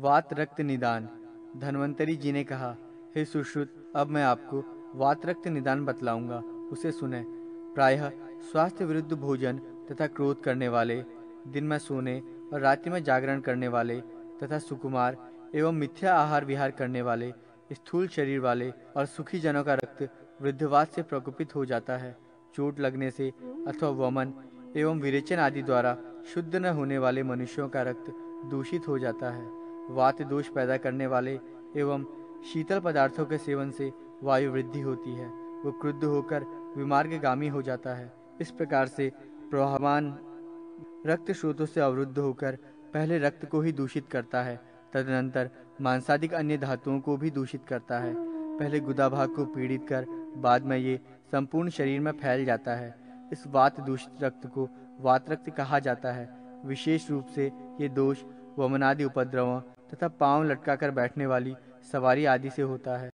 वात रक्त निदान। धन्वंतरी जी ने कहा, हे सुश्रुत, अब मैं आपको वात रक्त निदान बतलाऊंगा, उसे सुने। प्रायः स्वास्थ्य विरुद्ध भोजन तथा क्रोध करने वाले, दिन में सोने और रात्रि में जागरण करने वाले तथा सुकुमार एवं मिथ्या आहार विहार करने वाले, स्थूल शरीर वाले और सुखी जनों का रक्त वृद्धवात से प्रकोपित हो जाता है। चोट लगने से अथवा वमन एवं विरेचन आदि द्वारा शुद्ध न होने वाले मनुष्यों का रक्त दूषित हो जाता है। वात दोष पैदा करने वाले एवं शीतल पदार्थों के सेवन से वायु वृद्धि होती है। वो क्रुद्ध होकर विमार्गगामी हो जाता है। इस प्रकार से प्रवाहमान रक्त स्रोतों से अवरुद्ध होकर पहले रक्त को ही दूषित करता है, तदनंतर मांसादिक अन्य धातुओं को भी दूषित करता है। पहले गुदा भाग को पीड़ित कर बाद में ये संपूर्ण शरीर में फैल जाता है। इस वात दूषित रक्त को वात रक्त कहा जाता है। विशेष रूप से ये दोष वमनादि उपद्रवों तथा पांव लटकाकर बैठने वाली सवारी आदि से होता है।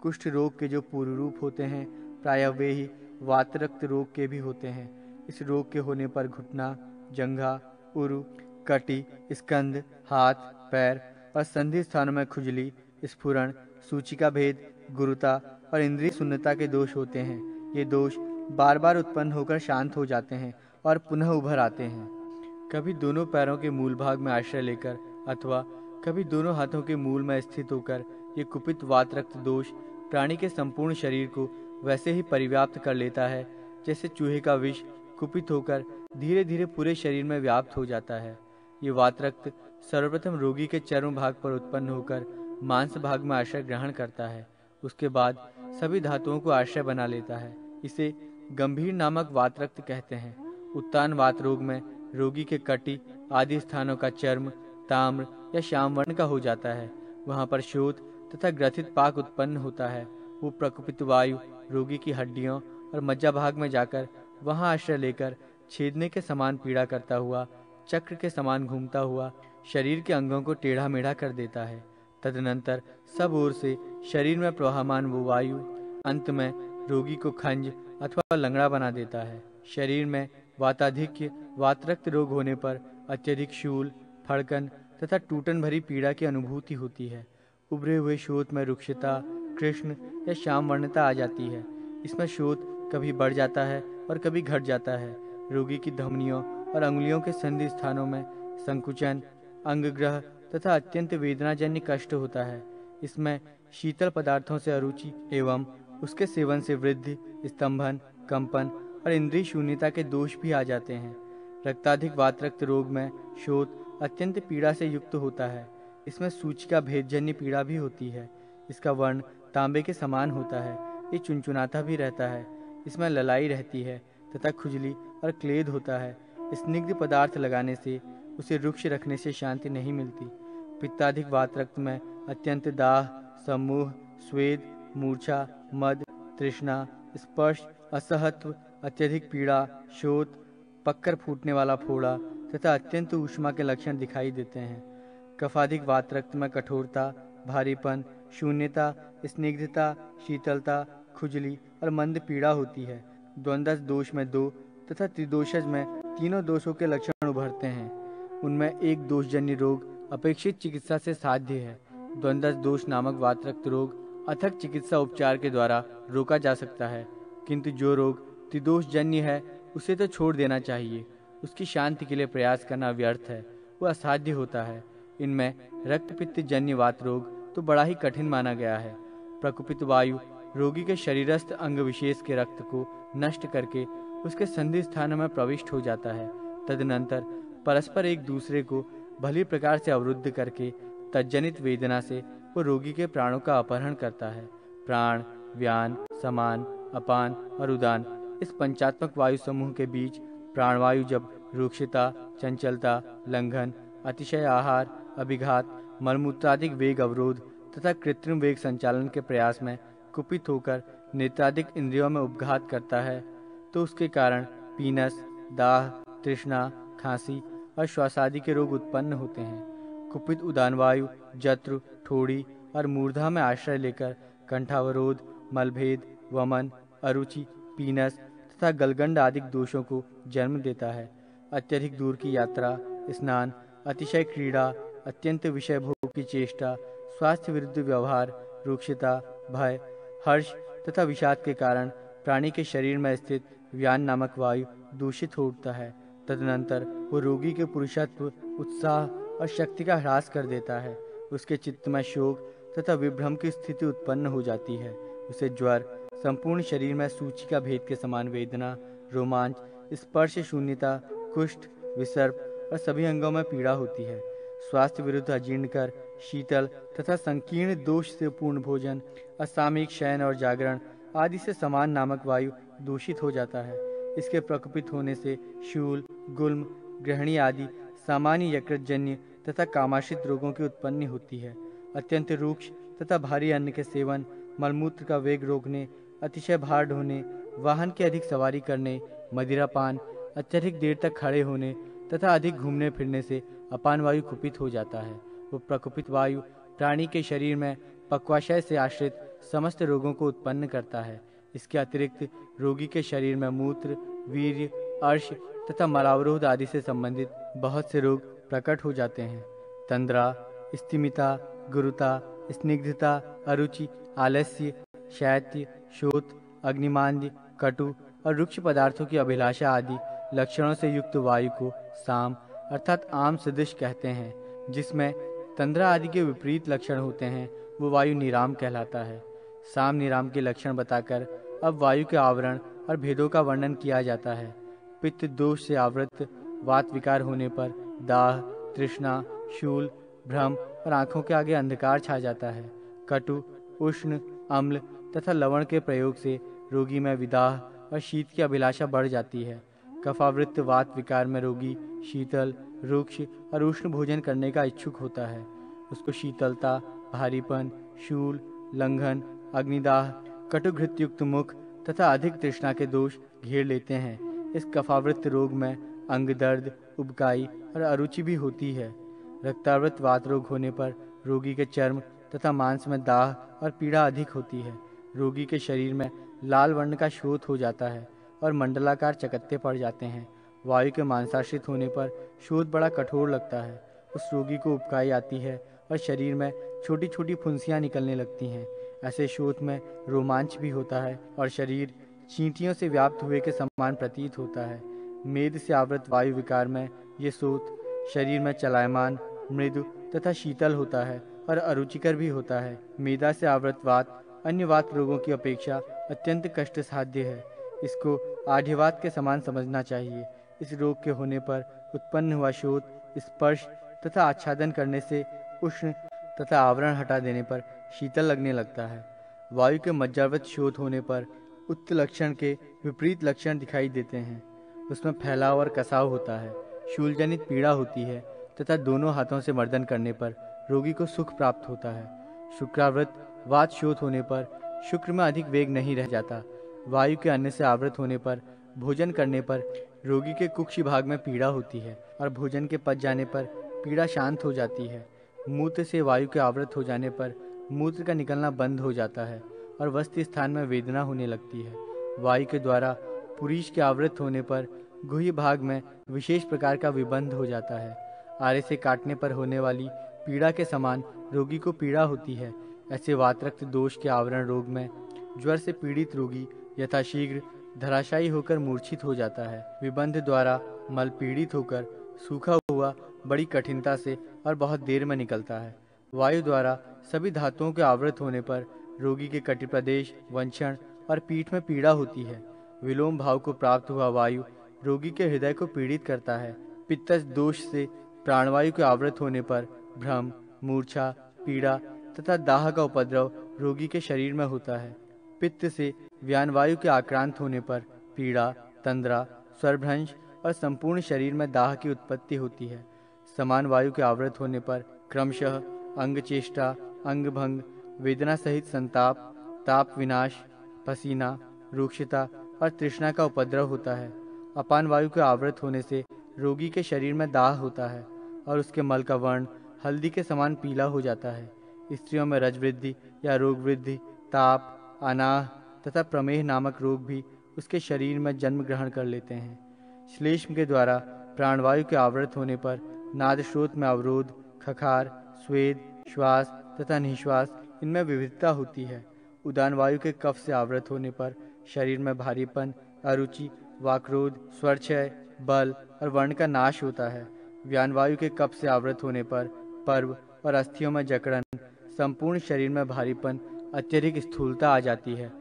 कुष्ठ रोग के जो पूर्व रूप होते हैं, प्रायः वे ही वात रक्त रोग के भी होते हैं। इस रोग के होने पर घुटना, जंघा, उरु, कटी, स्कंध, हाथ, पैर और संधि स्थानों में खुजली, स्फुरण, सूचिका भेद, गुरुता और इंद्रिय शून्यता के दोष होते हैं। ये दोष बार बार उत्पन्न होकर शांत हो जाते हैं और पुनः उभर आते हैं। कभी दोनों पैरों के मूल भाग में आश्रय लेकर अथवा कभी दोनों हाथों के मूल में स्थित होकर ये कुपित वात रक्त दोष प्राणी के संपूर्ण शरीर को वैसे ही परिव्याप्त कर लेता है जैसे चूहे का विष कुपित होकर धीरे धीरे पूरे शरीर में व्याप्त हो जाता है। ये वात रक्त सर्वप्रथम रोगी के चर्म भाग पर उत्पन्न होकर मांस भाग में आश्रय ग्रहण करता है। उसके बाद सभी धातुओं को आश्रय बना लेता है। इसे गंभीर नामक वात रक्त कहते हैं। उत्तान वात रोग में रोगी के कटी आदि स्थानों का चर्म ताम्र या श्याम वर्ण का हो जाता है। वहां पर शोथ तथा ग्रथित पाक उत्पन्न होता है। वो प्रकुपित वायु रोगी की हड्डियों और मज्जा भाग में जाकर वहां आश्रय लेकर छेदने के समान पीड़ा करता हुआ, चक्र के समान घूमता हुआ शरीर के अंगों को टेढ़ा मेढ़ा कर देता है। तदनंतर सब ओर से शरीर में प्रवाहमान वो वायु अंत में रोगी को खंज अथवा लंगड़ा बना देता है। शरीर में वाताधिक्य वातरक्त रोग होने पर अत्यधिक शूल, फड़कन तथा टूटन भरी पीड़ा की अनुभूति होती है। उभरे हुए शोथ में रुक्षता, कृष्ण या श्याम वर्णता आ जाती है। इसमें शोथ कभी बढ़ जाता है और कभी घट जाता है। रोगी की धमनियों और अंगुलियों के संधि स्थानों में संकुचन, अंगग्रह तथा अत्यंत वेदनाजन्य कष्ट होता है। इसमें शीतल पदार्थों से अरुचि एवं उसके सेवन से वृद्धि, स्तंभन, कंपन और इंद्रिय शून्यता के दोष भी आ जाते हैं। रक्ताधिक वातरक्त रोग में शोथ अत्यंत पीड़ा से युक्त होता है। इसमें सूचिका भेदजन्य पीड़ा भी होती है। इसका वर्ण तांबे के समान होता है। ये चुनचुनाता भी रहता है। इसमें ललाई रहती है तथा खुजली और क्लेद होता है। स्निग्ध पदार्थ लगाने से, उसे रुक्ष रखने से शांति नहीं मिलती। पित्ताधिक वातरक्त में अत्यंत दाह, सम्मोह, स्वेद, मूर्छा, मद, तृष्णा, स्पर्श, असहत्व, अत्यधिक पीड़ा, शोथ, पक्कर फूटने वाला फोड़ा तथा अत्यंत ऊष्मा के लक्षण दिखाई देते हैं। कफाधिक वातरक्त में कठोरता, भारीपन, शून्यता, स्निग्धता, शीतलता, खुजली और मंद पीड़ा होती है। द्वंद्व दोष में 2 तथा त्रिदोषज में 3 दोषों के लक्षण उभरते हैं। उनमें एक दोषजन्य रोग अपेक्षित चिकित्सा से साध्य है। द्वंद्व दोष नामक वातरक्त रोग अथक चिकित्सा उपचार के द्वारा रोका जा सकता है, किंतु जो रोग त्रिदोषजन्य है उसे तो छोड़ देना चाहिए। उसकी शांति के लिए प्रयास करना व्यर्थ है, वह असाध्य होता है। इनमें रक्तपित्त जन्य वात रोग तो बड़ा ही कठिन माना गया है। प्रकुपित वायु रोगी के शरीरस्थ अंग विशेष के रक्त को नष्ट करके उसके संधि स्थानों में प्रविष्ट हो जाता है। तदनंतर परस्पर एक दूसरे को भली प्रकार से अवरुद्ध करके तज्जनित वेदना से वो रोगी के प्राणों का अपहरण करता है। प्राण, व्यान, समान, अपान और उदान, इस पंचात्मक वायु समूह के बीच प्राणवायु जब रुक्षता, चंचलता, लंघन, अतिशय आहार, अभिघात, मलमूत्रादिक वेग अवरोध तथा कृत्रिम वेग संचालन के प्रयास में कुपित होकर नेत्रादिक इंद्रियों में उपघात करता है, तो उसके कारण पीनस, दाह, तृष्णा, खांसी और श्वासादि के रोग उत्पन्न होते हैं। कुपित उदान वायु जत्रु, ठोड़ी और मूर्धा में आश्रय लेकर कंठावरोध, मलभेद, वमन, अरुचि, पीनस तथा गलगंड आदि दोषों को जन्म देता है। अत्यधिक दूर की यात्रा, स्नान, अतिशय क्रीड़ा, अत्यंत विषय भोग की चेष्टा, स्वास्थ्य विरुद्ध व्यवहार, रूक्षता, भय, हर्ष तथा विषाद के कारण प्राणी के शरीर में स्थित व्यान नामक वायु दूषित हो उठता है। तदनंतर वो रोगी के पुरुषत्व, उत्साह और शक्ति का ह्रास कर देता है। उसके चित्त में शोक तथा विभ्रम की स्थिति उत्पन्न हो जाती है। उसे ज्वर, संपूर्ण शरीर में सूची का भेद के समान वेदना, रोमांच, स्पर्श शून्यता, कुष्ठ, विसर्प और सभी अंगों में पीड़ा होती है। स्वास्थ्य विरुद्ध अजीर्णकर, शीतल तथा संकीर्ण दोष से पूर्ण भोजन, असामयिक शयन और जागरण आदि से समान नामक वायु दूषित हो जाता है। इसके प्रकोपित होने से शूल, गुल्म, ग्रहणी आदि सामान्य यकृतजन्य तथा कामाश्रित रोगों की उत्पत्ति होती है। अत्यंत रूक्ष तथा भारी अन्न के सेवन, मलमूत्र का वेग रोकने, अतिशय भार ढोने, वाहन की अधिक सवारी करने, मदिरापान, अत्यधिक देर तक खड़े होने तथा अधिक घूमने फिरने से अपान वायु कुपित हो जाता है। वो प्रकुपित वायु प्राणी के शरीर में पक्वाशय से आश्रित समस्त रोगों को उत्पन्न करता है। इसके अतिरिक्त रोगी के शरीर में मूत्र, वीर्य, अर्श तथा मलावरोध आदि से संबंधित बहुत से रोग प्रकट हो जाते हैं। तंद्रा, स्तिमिता, गुरुता, स्निग्धता, अरुचि, आलस्य, शैत्य, शोथ, अग्निमांद्य, कटु और रुक्ष पदार्थों की अभिलाषा आदि लक्षणों से युक्त वायु को साम अर्थात आम सदृश कहते हैं। जिसमें तंद्रा आदि के विपरीत लक्षण होते हैं, वो वायु निराम कहलाता है। साम निराम के लक्षण बताकर अब वायु के आवरण और भेदों का वर्णन किया जाता है। पित्त दोष से आवृत वात विकार होने पर दाह, तृष्णा, शूल, भ्रम और आंखों के आगे अंधकार छा जाता है। कटु, उष्ण, अम्ल तथा लवण के प्रयोग से रोगी में विदाह और शीत की अभिलाषा बढ़ जाती है। कफावृत्त वात विकार में रोगी शीतल, रुक्ष और उष्ण भोजन करने का इच्छुक होता है। उसको शीतलता, भारीपन, शूल, लंघन, अग्निदाह, कटुघृतयुक्त मुख तथा अधिक तृष्णा के दोष घेर लेते हैं। इस कफावृत्त रोग में अंग दर्द, उबकाई और अरुचि भी होती है। रक्तावृत वात रोग होने पर रोगी के चर्म तथा मांस में दाह और पीड़ा अधिक होती है। रोगी के शरीर में लाल वर्ण का शोथ हो जाता है और मंडलाकार चकत्ते पड़ जाते हैं। वायु के मांसाश्रित होने पर शोथ बड़ा कठोर लगता है। उस रोगी को उबकाई आती है और शरीर में छोटी छोटी फुंसियाँ निकलने लगती हैं। ऐसे शोथ में रोमांच भी होता है और शरीर चींटियों से व्याप्त हुए के समान प्रतीत होता है। मेद से आवृत वायु विकार में ये शोथ शरीर में चलायमान, मृदु तथा शीतल होता है और अरुचिकर भी होता है। मेदा से आवृत वात अन्य वात रोगों की अपेक्षा अत्यंत कष्ट साध्य है। इसको आढ़्यवात के समान समझना चाहिए। इस रोग के होने पर उत्पन्न हुआ शोथ स्पर्श तथा आच्छादन करने से उष्ण तथा आवरण हटा देने पर शीतल लगने लगता है। वायु के मज्जावृत शोथ होने पर उक्त लक्षण के विपरीत लक्षण दिखाई देते हैं। उसमें फैलाव और कसाव होता है, शूलजनित पीड़ा होती है तथा दोनों हाथों से मर्दन करने पर रोगी को सुख प्राप्त होता है। शुक्रावृत वात शोथ होने पर शुक्र में अधिक वेग नहीं रह जाता। वायु के अन्न से आवृत होने पर भोजन करने पर रोगी के कुक्षि भाग में पीड़ा होती है और भोजन के पच जाने पर पीड़ा शांत हो जाती है। मूत्र से वायु के आवृत हो जाने पर मूत्र का निकलना बंद हो जाता है और वस्ति स्थान में वेदना होने लगती है। वायु के द्वारा पुरीश के आवृत होने पर गुह्य भाग में विशेष प्रकार का विबंध हो जाता है। आरे से काटने पर होने वाली पीड़ा के समान रोगी को पीड़ा होती है। ऐसे वातरक्त दोष के आवरण रोग में ज्वर से पीड़ित रोगी यथाशीघ्र धराशायी होकर मूर्छित हो जाता है। विबंध द्वारा मल पीड़ित होकर सूखा हुआ बड़ी कठिनता से और बहुत देर में निकलता है। वायु द्वारा सभी धातुओं के आवृत होने पर रोगी के कटि प्रदेश, वंशण और पीठ में पीड़ा होती है। विलोम भाव को प्राप्त हुआ वायु रोगी के हृदय को पीड़ित करता है। पित्तज दोष से प्राणवायु के आवृत होने पर भ्रम, मूर्छा, पीड़ा तथा दाह का उपद्रव रोगी के शरीर में होता है। पित्त से व्यानवायु के आक्रांत होने पर पीड़ा, तंद्रा, स्वरभ्रंश और संपूर्ण शरीर में दाह की उत्पत्ति होती है। समान वायु के आवृत होने पर क्रमशः अंग चेष्टा, अंग भंग, वेदना सहित संताप, ताप विनाश, पसीना, रूक्षता और तृष्णा का उपद्रव होता है। अपान वायु के आवृत होने से रोगी के शरीर में दाह होता है और उसके मल का वर्ण हल्दी के समान पीला हो जाता है। स्त्रियों में रजवृद्धि या रोग वृद्धि, ताप, अनाह तथा प्रमेह नामक रोग भी उसके शरीर में जन्म ग्रहण कर लेते हैं। श्लेष्म के द्वारा प्राणवायु के आवृत होने पर नाद स्रोत में अवरोध, खखार, स्वेद, श्वास तथा निश्वास इनमें विविधता होती है। उदान वायु के कफ से आवृत होने पर शरीर में भारीपन, अरुचि, वाक्रोध, स्वरक्षय, बल और वर्ण का नाश होता है। व्यान वायु के कफ से आवृत होने पर पर्व और अस्थियों में जकड़न, संपूर्ण शरीर में भारीपन, अत्यधिक स्थूलता आ जाती है।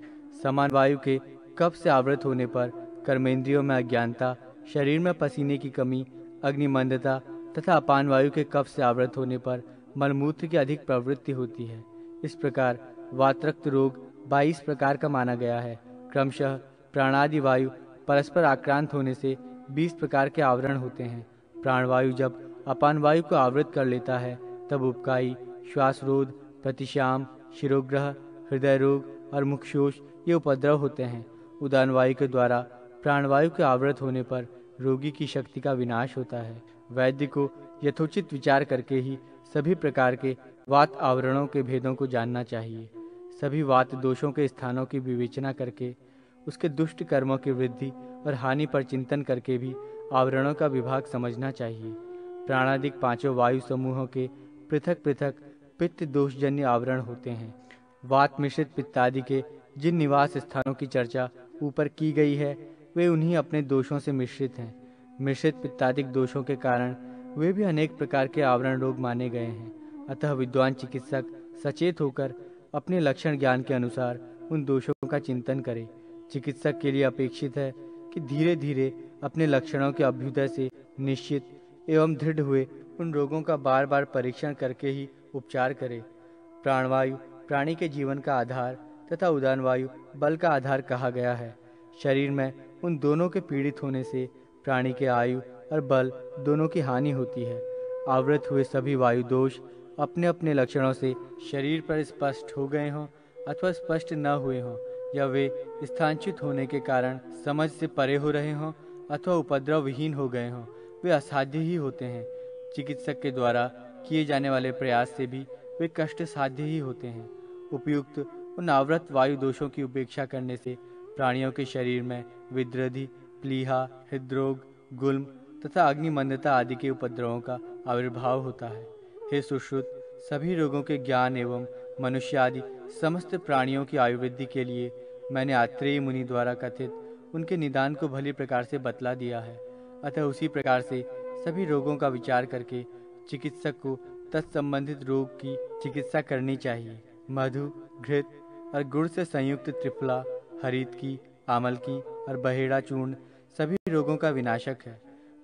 समान वायु के कफ से आवृत होने पर कर्मेंद्रियों में अज्ञानता, शरीर में पसीने की कमी, अग्निमंदता तथा अपान वायु के कफ से आवृत होने पर मलमूत्र की अधिक प्रवृत्ति होती है। इस प्रकार वातरक्त रोग 22 प्रकार का माना गया है। क्रमशः प्राणादि वायु परस्पर आक्रांत होने से 20 प्रकार के आवरण होते हैं। प्राणवायु जब अपान वायु को आवृत कर लेता है तब उबकाई, श्वास रोध, प्रतिशाम, शिरोग्रह, हृदय रोग और मुखशोष ये उपद्रव होते हैं। उदान वायु के द्वारा प्राणवायु के आवृत होने पर रोगी की शक्ति का विनाश होता है। वैद्य को यथोचित विचार करके ही सभी प्रकार के वात आवरणों के भेदों को जानना चाहिए। सभी वात दोषों के स्थानों की विवेचना करके उसके दुष्ट कर्मों की वृद्धि और हानि पर चिंतन करके भी आवरणों का विभाग समझना चाहिए। प्राणादिक पांचों वायु समूहों के पृथक पृथक पित्त दोषजन्य आवरण होते हैं। वात मिश्रित पित्तादि के जिन निवास स्थानों की चर्चा ऊपर की गई है वे उन्हीं अपने दोषों से मिश्रित हैं। मिश्रित पित्तादिक दोषों के कारण वे भी अनेक प्रकार के आवरण रोग माने गए हैं। अतः विद्वान चिकित्सक सचेत होकर अपने लक्षण ज्ञान के अनुसार उन दोषों का चिंतन करे। चिकित्सक के लिए अपेक्षित है कि धीरे धीरे अपने लक्षणों के अभ्युदय से निश्चित एवं दृढ़ हुए उन रोगों का बार बार परीक्षण करके ही उपचार करे। प्राणवायु प्राणी के जीवन का आधार तथा उदान वायु बल का आधार कहा गया है। शरीर में उन दोनों के पीड़ित होने से प्राणी के आयु और बल दोनों की हानि होती है। आवृत हुए सभी वायु दोष अपने अपने लक्षणों से शरीर पर स्पष्ट हो गए हों अथवा स्पष्ट न हुए हों, या वे स्थानच्युत होने के कारण समझ से परे हो रहे हों अथवा उपद्रव विहीन हो गए हों, वे असाध्य ही होते हैं। चिकित्सक के द्वारा किए जाने वाले प्रयास से भी वे कष्ट साध्य ही होते हैं। उपयुक्त उन आवृत वायु दोषों की उपेक्षा करने से प्राणियों के शरीर में विद्रधि, प्लीहा, हृदरोग, गुल्म तथा अग्निमंदता आदि के उपद्रवों का आविर्भाव होता है। हे सुश्रुत, सभी रोगों के ज्ञान एवं मनुष्य आदि समस्त प्राणियों की आयुर्वृद्धि के लिए मैंने आत्रेय मुनि द्वारा कथित उनके निदान को भली प्रकार से बतला दिया है। अतः उसी प्रकार से सभी रोगों का विचार करके चिकित्सक को तत्संबंधित रोग की चिकित्सा करनी चाहिए। मधु, घृत और गुड़ से संयुक्त त्रिफला, हरित की, आमल की और बहेड़ा चूर्ण सभी रोगों का विनाशक है।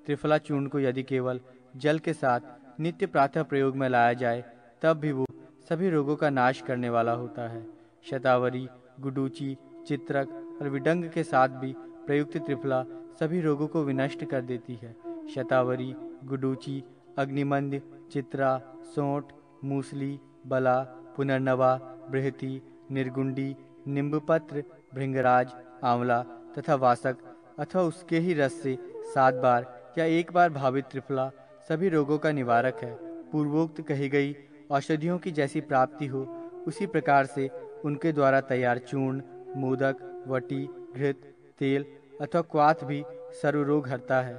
त्रिफला चूर्ण को यदि केवल जल के साथ नित्य प्रातः प्रयोग में लाया जाए तब भी वो सभी रोगों का नाश करने वाला होता है। शतावरी, गुडूची, चित्रक और विडंग के साथ भी प्रयुक्त त्रिफला सभी रोगों को विनष्ट कर देती है। शतावरी, गुडूची, अग्निमंद, चित्रा, सोंठ, मूसली, बला, पुनर्नवा, बृहति, निर्गुंडी, निम्बपत्र, भृंगराज, आंवला तथा वासक अथवा उसके ही रस से 7 बार या 1 बार भावित त्रिफला सभी रोगों का निवारक है। पूर्वोक्त कही गई औषधियों की जैसी प्राप्ति हो उसी प्रकार से उनके द्वारा तैयार चूर्ण, मोदक, वटी, घृत, तेल अथवा क्वाथ भी सर्वरोग हरता है।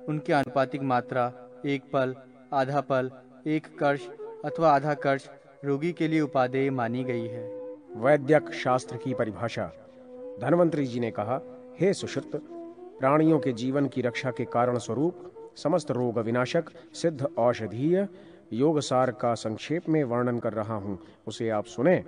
उनकी आनुपातिक मात्रा 1 पल, आधा पल, 1 कर्ष अथवा आधा कर्ष रोगी के लिए उपादेय मानी गई है। वैद्यक शास्त्र की परिभाषा। धन्वंतरी जी ने कहा, हे सुश्रुत, प्राणियों के जीवन की रक्षा के कारण स्वरूप समस्त रोग विनाशक सिद्ध औषधीय योगसार का संक्षेप में वर्णन कर रहा हूं, उसे आप सुने।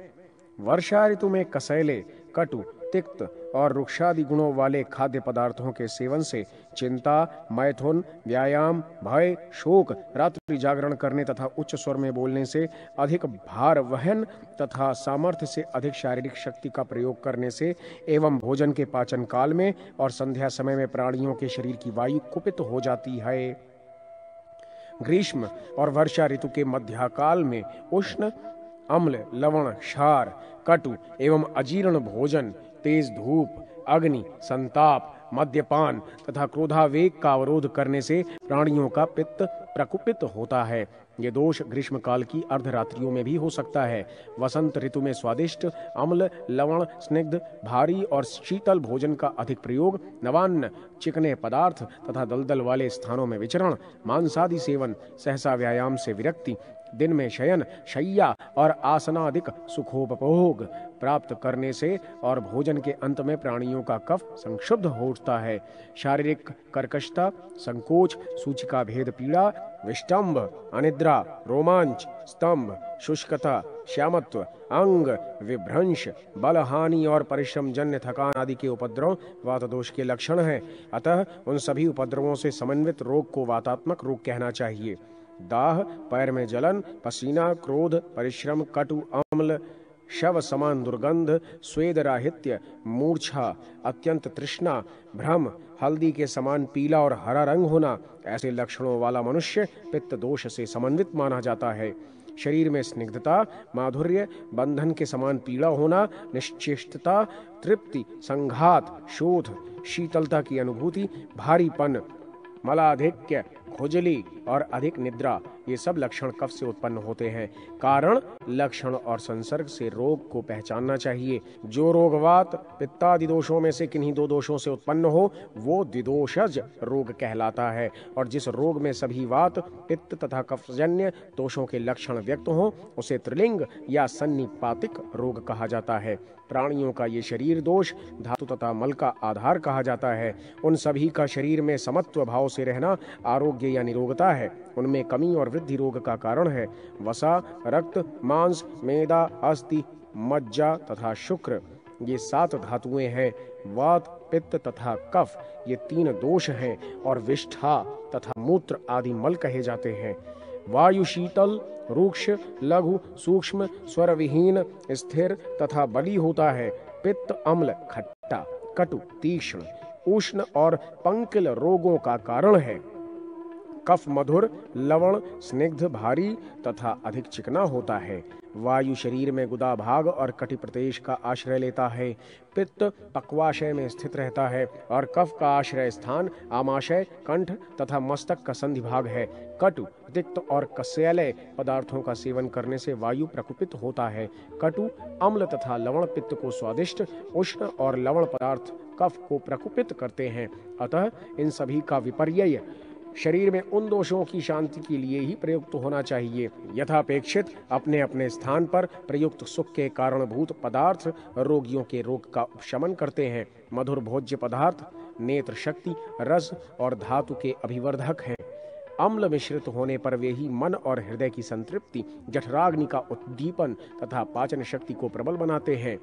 वर्षा ऋतु में कसैले, कटु, तिक्त और रुक्षादि गुणों वाले खाद्य पदार्थों के सेवन से चिंता, मैथुन, व्यायाम, भय, शोक, रात्रि जागरण करने तथा उच्च स्वर में बोलने से, अधिक भार वहन तथा सामर्थ्य से अधिक शारीरिक शक्ति का प्रयोग करने से एवं भोजन के पाचन काल में और संध्या समय में प्राणियों के शरीर की वायु कुपित हो जाती है। ग्रीष्म और वर्षा ऋतु के मध्यकाल में उष्ण, अम्ल, लवण, क्षार, कटु एवं अजीर्ण भोजन, तेज धूप, अग्नि, संताप, मद्यपान तथा क्रोधावेग का अवरोध करने से प्राणियों का पित्त प्रकुपित होता है। ये दोष ग्रीष्म काल की अर्धरात्रियों में भी हो सकता है। वसंत ऋतु में स्वादिष्ट, अम्ल, लवण, स्निग्ध, भारी और शीतल भोजन का अधिक प्रयोग, नवान्न, चिकने पदार्थ तथा दलदल वाले स्थानों में विचरण, मांसादि सेवन, सहसा व्यायाम से विरक्ति, दिन में शयन, शय्या और आसनादिक सुखोपभोग प्राप्त करने से और भोजन के अंत में प्राणियों का कफ संक्षुब्ध हो उठता है। शारीरिक कर्कशता, संकोच, सूचिका भेद पीड़ा, विष्टंभ, अनिद्रा, रोमांच, स्तंभ, शुष्कता, श्यामत्व, अंग विभ्रंश, बलहानि और परिश्रम जन्य थकान आदि के उपद्रव वात दोष के लक्षण हैं। अतः उन सभी उपद्रवों से समन्वित रोग को वातात्मक रोग कहना चाहिए। दाह, पैर में जलन, पसीना, क्रोध, परिश्रम, कटु, अम्ल, शव समान दुर्गंध, स्वेद राहित्य, मूर्छा, अत्यंत तृष्णा, भ्रम, हल्दी के समान पीला और हरा रंग होना, ऐसे लक्षणों वाला मनुष्य पित्त दोष से समन्वित माना जाता है। शरीर में स्निग्धता, माधुर्य, बंधन के समान पीड़ा होना, निश्चेष्टता, तृप्ति, संघात, शोथ, शीतलता की अनुभूति, भारीपन, मलाधिक्य, खुजली और अधिक निद्रा, ये सब लक्षण कफ से उत्पन्न होते हैं। कारण, लक्षण और संसर्ग से रोग को पहचानना चाहिए। जो रोग वात पित्तादि दोषों में से किन्हीं दो दोषों से उत्पन्न हो वो द्विदोषज रोग कहलाता है, और जिस रोग में सभी वात, पित्त तथा कफजन्य दोषों के लक्षण व्यक्त हों उसे त्रिलिंग या सन्निपातिक रोग कहा जाता है। प्राणियों का ये शरीर दोष धातु तथा मल का आधार कहा जाता है। उन सभी का शरीर में समत्व भाव से रहना आरोग्य या निरोगता है। उनमें कमी और वृद्धि रोग का कारण है। वसा, रक्त, मांस, मेदा, अस्थि, मज्जा तथा शुक्र, ये 7 धातुएं हैं। वात, पित्त तथा कफ, ये 3 दोष हैं, और विष्ठा तथा मूत्र आदि मल कहे जाते हैं। वायु शीतल, रूक्ष, लघु, सूक्ष्म, स्वर विहीन, स्थिर तथा बली होता है। पित्त अम्ल, खट्टा, कटु, तीक्ष्ण, उष्ण और पंकिल रोगों का कारण है। कफ मधुर, लवण, स्निग्ध, भारी तथा अधिक चिकना होता है। वायु शरीर में गुदा भाग और कटि प्रदेश का आश्रय लेता है। पित्त पक्वाशय में स्थित रहता है और कफ का आश्रय स्थान आमाशय, कंठ तथा मस्तक का संधि भाग है। कटु, तिक्त और कसेले पदार्थों का सेवन करने से वायु प्रकुपित होता है। कटु, अम्ल तथा लवण पित्त को स्वादिष्ट, उष्ण और लवण पदार्थ कफ को प्रकुपित करते हैं। अतः इन सभी का विपर्यय शरीर में उन दोषों की शांति के लिए ही प्रयुक्त होना चाहिए। यथापेक्षित अपने अपने स्थान पर प्रयुक्त सुख के कारणभूत पदार्थ रोगियों के रोग का उपशमन करते हैं। मधुर भोज्य पदार्थ नेत्र शक्ति, रस और धातु के अभिवर्धक हैं। अम्ल मिश्रित होने पर वे ही मन और हृदय की संतृप्ति, जठराग्नि का उद्दीपन तथा पाचन शक्ति को प्रबल बनाते हैं।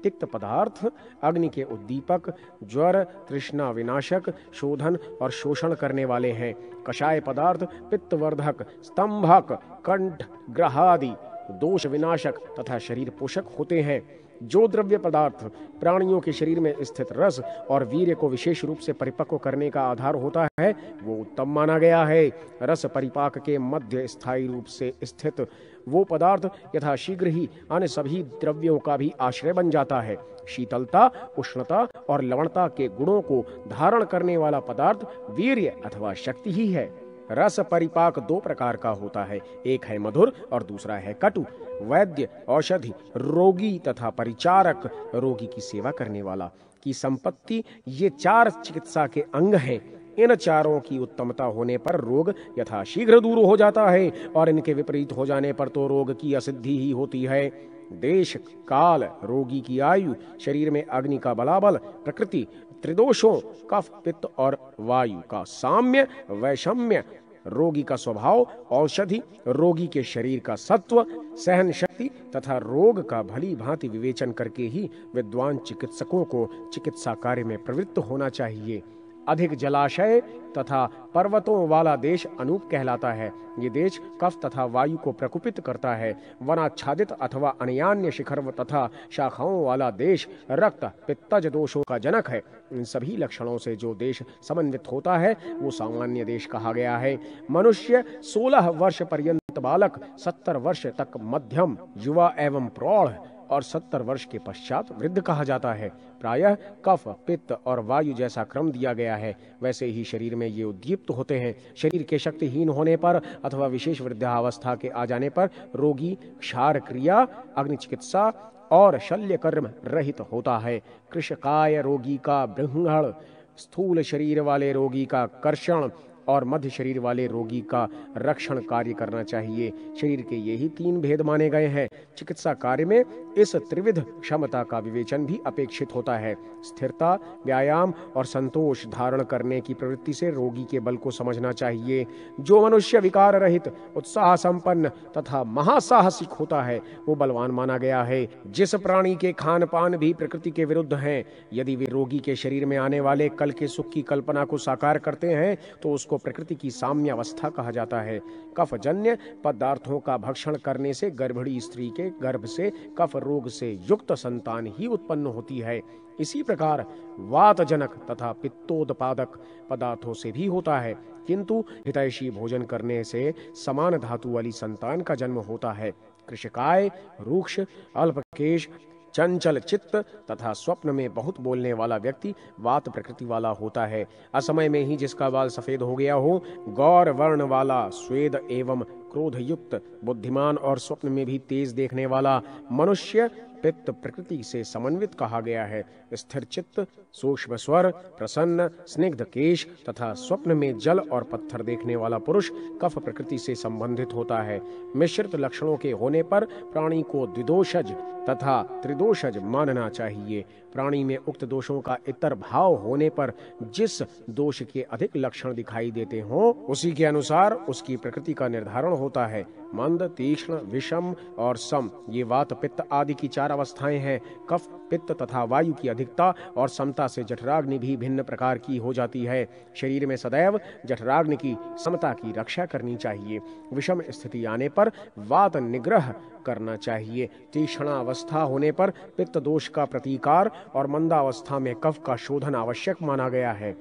तिक्त पदार्थ अग्नि के उद्दीपक, ज्वर, तृष्णा विनाशक, शोधन और शोषण करने वाले हैं। कषाय पदार्थ पित्तवर्धक, स्तंभक, कंठ ग्रहादि दोष विनाशक तथा शरीर पोषक होते हैं। जो द्रव्य पदार्थ प्राणियों के शरीर में स्थित रस और वीर्य को विशेष रूप से परिपक्व करने का आधार होता है वो उत्तम माना गया है। रस परिपाक के मध्य स्थायी रूप से स्थित वो पदार्थ यथा शीघ्र ही अन्य सभी द्रव्यों का भी आश्रय बन जाता है। शीतलता, उष्णता और लवणता के गुणों को धारण करने वाला पदार्थ वीर्य अथवा शक्ति ही है। रस परिपाक 2 प्रकार का होता है, एक है मधुर और दूसरा है कटु। वैद्य, औषधि, रोगी तथा परिचारक, रोगी की सेवा करने वाला की संपत्ति, ये 4 चिकित्सा के अंग हैं। इन चारों की उत्तमता होने पर रोग यथाशीघ्र दूर हो जाता है और इनके विपरीत हो जाने पर तो रोग की असिद्धि ही होती है। देश, काल, रोगी की आयु, शरीर में अग्नि का बलाबल, प्रकृति, त्रिदोषों कफ, पित्त और वायु का साम्य, वैषम्य, रोगी का स्वभाव, औषधि, रोगी के शरीर का सत्व, सहन शक्ति तथा रोग का भली भांति विवेचन करके ही विद्वान चिकित्सकों को चिकित्सा कार्य में प्रवृत्त होना चाहिए। अधिक जलाशय तथा पर्वतों वाला देश अनूप कहलाता है। ये देश कफ तथा वायु को प्रकुपित करता है। वनाच्छादित अथवा अन्यान्य शिखर तथा शाखाओं वाला देश रक्त पित्तज दोषों का जनक है। इन सभी लक्षणों से जो देश समन्वित होता है वो सामान्य देश कहा गया है। मनुष्य 16 वर्ष पर्यंत बालक, 70 वर्ष तक मध्यम, युवा एवं प्रौढ़ और 70 वर्ष के पश्चात वृद्ध कहा जाता है। प्रायः कफ, पित्त और वायु जैसा क्रम दिया गया है वैसे ही शरीर में ये उद्दीप्त होते हैं। शरीर के शक्तिहीन होने पर अथवा विशेष वृद्धावस्था के आ जाने पर रोगी क्षार क्रिया, अग्नि चिकित्सा और शल्य कर्म रहित होता है। कृशकाय रोगी का बृंहण, स्थूल शरीर वाले रोगी का कर्षण, और मध्य शरीर वाले रोगी का रक्षण कार्य करना चाहिए। शरीर के यही 3 भेद माने गए हैं। चिकित्सा कार्य में इस त्रिविध क्षमता का विवेचन भी अपेक्षित होता है। स्थिरता, व्यायाम और संतोष धारण करने की प्रवृत्ति से रोगी के बल को समझना चाहिए। जो मनुष्य विकार रहित, उत्साह संपन्न तथा महासाहसिक होता है वो बलवान माना गया है। जिस प्राणी के खान पान भी प्रकृति के विरुद्ध हैं, यदि वे रोगी के शरीर में आने वाले कल के सुख की कल्पना को साकार करते हैं तो उसको प्रकृति की साम्यावस्था कहा जाता है। कफजन्य पदार्थों का भक्षण करने से गर्भिणी स्त्री के गर्भ से कफ रोग से युक्त संतान ही उत्पन्न होती है। इसी प्रकार वातजनक तथा पित्तोत्पादक पदार्थों से भी होता है, किंतु हितैषी भोजन करने से समान धातु वाली संतान का जन्म होता है। कृशकाय, रूक्ष, अल्पकेश, चंचल चित्त तथा स्वप्न में बहुत बोलने वाला व्यक्ति वात प्रकृति वाला होता है। असमय में ही जिसका बाल सफेद हो गया हो, गौर वर्ण वाला, स्वेद एवं क्रोध युक्त, बुद्धिमान और स्वप्न में भी तेज देखने वाला मनुष्य पित्त प्रकृति से समन्वित कहा गया है। स्थिर चित्त, सूक्ष्म स्वर, प्रसन्न, स्निग्ध केश तथा स्वप्न में जल और पत्थर देखने वाला पुरुष कफ प्रकृति से संबंधित होता है। मिश्रित लक्षणों के होने पर प्राणी को द्विदोषज तथा त्रिदोषज मानना चाहिए। प्राणी में उक्त दोषों का इतर भाव होने पर जिस दोष के अधिक लक्षण दिखाई देते हों, उसी के अनुसार उसकी प्रकृति का निर्धारण होता है। मंद, तीक्ष्ण, विषम और सम, ये वात, पित्त आदि की 4 अवस्थाएं हैं। कफ, पित्त तथा वायु की अधिकता और समता से जठराग्नि भी भिन्न प्रकार की हो जाती है। शरीर में सदैव जठराग्नि की समता की रक्षा करनी चाहिए। विषम स्थिति आने पर वात निग्रह करना चाहिए। तीक्ष्णावस्था होने पर पित्त दोष का प्रतिकार और मंदावस्था में कफ का शोधन आवश्यक माना गया है।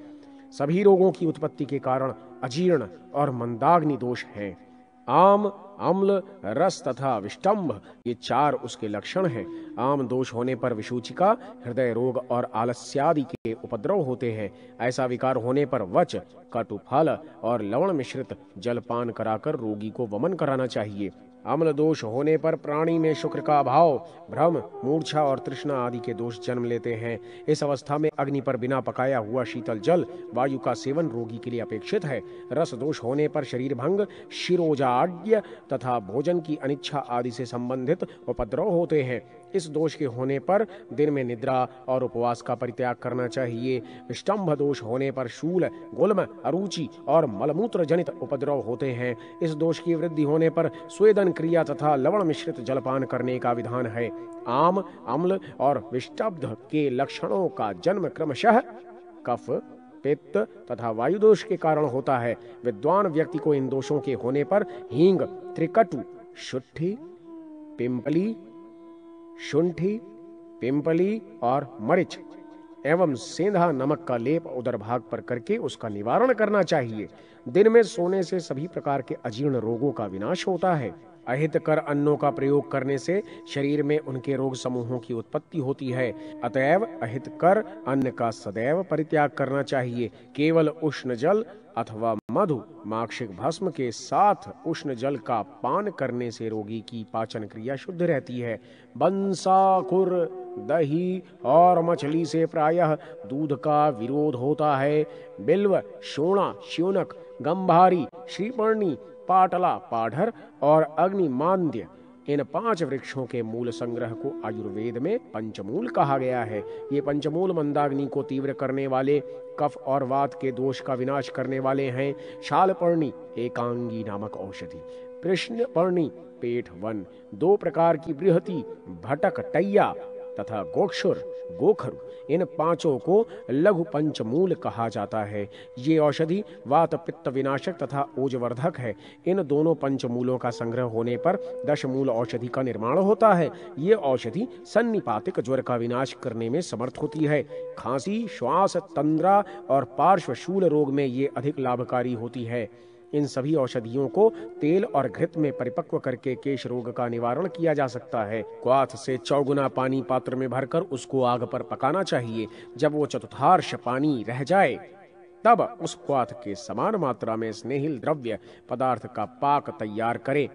सभी रोगों की उत्पत्ति के कारण अजीर्ण और मंदाग्नि दोष हैं। आम, अम्ल, रस तथा विष्टम्भ, ये 4 उसके लक्षण हैं। आम दोष होने पर विसूचिका, हृदय रोग और आलस्यादि के उपद्रव होते हैं। ऐसा विकार होने पर वच, कटु फल और लवण मिश्रित जलपान कराकर रोगी को वमन कराना चाहिए। अम्ल दोष होने पर प्राणी में शुक्र का अभाव, भ्रम, मूर्छा और तृष्णा आदि के दोष जन्म लेते हैं। इस अवस्था में अग्नि पर बिना पकाया हुआ शीतल जल, वायु का सेवन रोगी के लिए अपेक्षित है। रस दोष होने पर शरीर भंग, शिरोजाड्य तथा भोजन की अनिच्छा आदि से संबंधित उपद्रव होते हैं। इस दोष के होने पर दिन में निद्रा और उपवास का परित्याग करना चाहिए। विष्टम्भ दोष होने पर शूल, गुल्म, अरुचि और मलमूत्र जनित उपद्रव होते हैं। इस दोष की वृद्धि होने पर स्वेदन क्रिया तथा लवण मिश्रित जलपान करने का विधान है। आम, अम्ल और विष्टब्ध के लक्षणों का जन्म क्रमशः कफ, पित्त तथा वायु दोष के कारण होता है। विद्वान व्यक्ति को इन दोषों के होने पर हींग, त्रिकटु, शुंठी, पिंपली और मरिच एवं सेंधा नमक का लेप उदर भाग पर करके उसका निवारण करना चाहिए। दिन में सोने से सभी प्रकार के अजीर्ण रोगों का विनाश होता है। अहितकर अन्नों का प्रयोग करने से शरीर में उनके रोग समूहों की उत्पत्ति होती है। अतएव अहितकर अन्न का सदैव परित्याग करना चाहिए। केवल उष्ण जल अथवा मधु, माक्षिक भस्म के साथ उष्ण जल का पान करने से रोगी की पाचन क्रिया शुद्ध रहती है। बंसाकुर, दही और मछली से प्रायः दूध का विरोध होता है। बिल्व, शोणा, श्योनक, गंभारी, श्रीपर्णी, पाटला, पाढ़र और अग्निमांद्य, इन 5 वृक्षों के मूल संग्रह को आयुर्वेद में पंचमूल कहा गया है। ये पंचमूल मंदाग्नि को तीव्र करने वाले, कफ और वात के दोष का विनाश करने वाले हैं। शालपर्णी एकांगी नामक औषधि, कृष्णपर्णी पेट वन, 2 प्रकार की बृहति, भटकटैया तथा गोक्षुर, गोखरु, इन 5 को लघु पंचमूल कहा जाता है। ये औषधि वात पित्त विनाशक तथा ओजवर्धक है। इन दोनों पंचमूलों का संग्रह होने पर 10 मूल औषधि का निर्माण होता है। ये औषधि सन्निपातिक ज्वर का विनाश करने में समर्थ होती है। खांसी, श्वास, तंद्रा और पार्श्वशूल रोग में ये अधिक लाभकारी होती है। इन सभी औषधियों को तेल और घृत में परिपक्व करके केश रोग का निवारण किया जा सकता है। क्वाथ से 4 गुना पानी पात्र में भरकर उसको आग पर पकाना चाहिए। जब वो चतुर्थांश पानी रह जाए तब उस क्वाथ के समान मात्रा में स्नेहिल द्रव्य पदार्थ का पाक तैयार करें।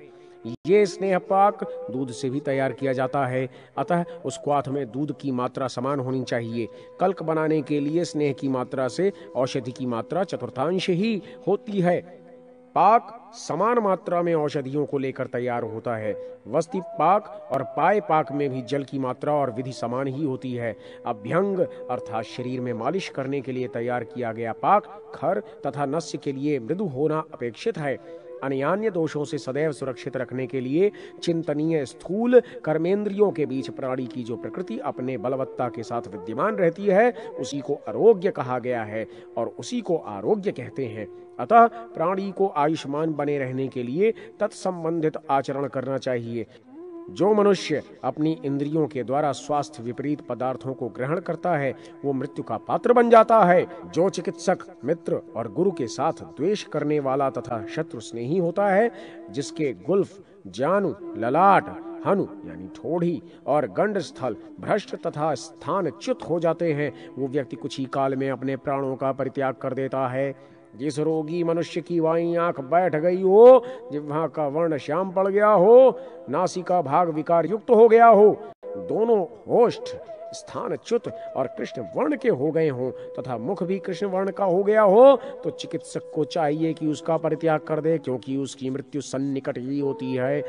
ये स्नेह पाक दूध से भी तैयार किया जाता है, अतः उस क्वाथ में दूध की मात्रा समान होनी चाहिए। कल्क बनाने के लिए स्नेह की मात्रा से औषधि की मात्रा चतुर्थांश ही होती है। पाक समान मात्रा में औषधियों को लेकर तैयार होता है। वस्ति पाक और पाय पाक में भी जल की मात्रा और विधि समान ही होती है। अभ्यंग अर्थात शरीर में मालिश करने के लिए तैयार किया गया पाक खर तथा नस्य के लिए मृदु होना अपेक्षित है। अन्यान्य दोषों से सदैव सुरक्षित रखने के लिए चिंतनीय स्थूल कर्मेंद्रियों के बीच प्राणी की जो प्रकृति अपने बलवत्ता के साथ विद्यमान रहती है, उसी को आरोग्य कहा गया है और उसी को आरोग्य कहते हैं। अतः प्राणी को आयुष्मान बने रहने के लिए तत्संबंधित आचरण करना चाहिए। जो मनुष्य अपनी इंद्रियों के द्वारा स्वास्थ्य विपरीत पदार्थों को ग्रहण करता है, वो मृत्यु का पात्र बन जाता है। जो चिकित्सक मित्र और गुरु के साथ द्वेष करने वाला तथा शत्रु स्नेही होता है, जिसके गुल्फ, जानु, ललाट, हनु यानी ठोड़ी और गंड स्थल भ्रष्ट तथा स्थान च्युत हो जाते हैं, वो व्यक्ति कुछ ही काल में अपने प्राणों का परित्याग कर देता है। जिस रोगी मनुष्य की बाईं आंख बैठ गई हो, जिह्वा का वर्ण श्याम पड़ गया हो, नासिका भाग विकार युक्त हो गया हो, दोनों होष्ठ स्थान च्युत और कृष्ण वर्ण के हो गए हों तथा मुख भी कृष्ण वर्ण का हो गया हो, तो चिकित्सक को चाहिए कि उसका परित्याग कर दे, क्योंकि उसकी मृत्यु सन्निकट ही होती है।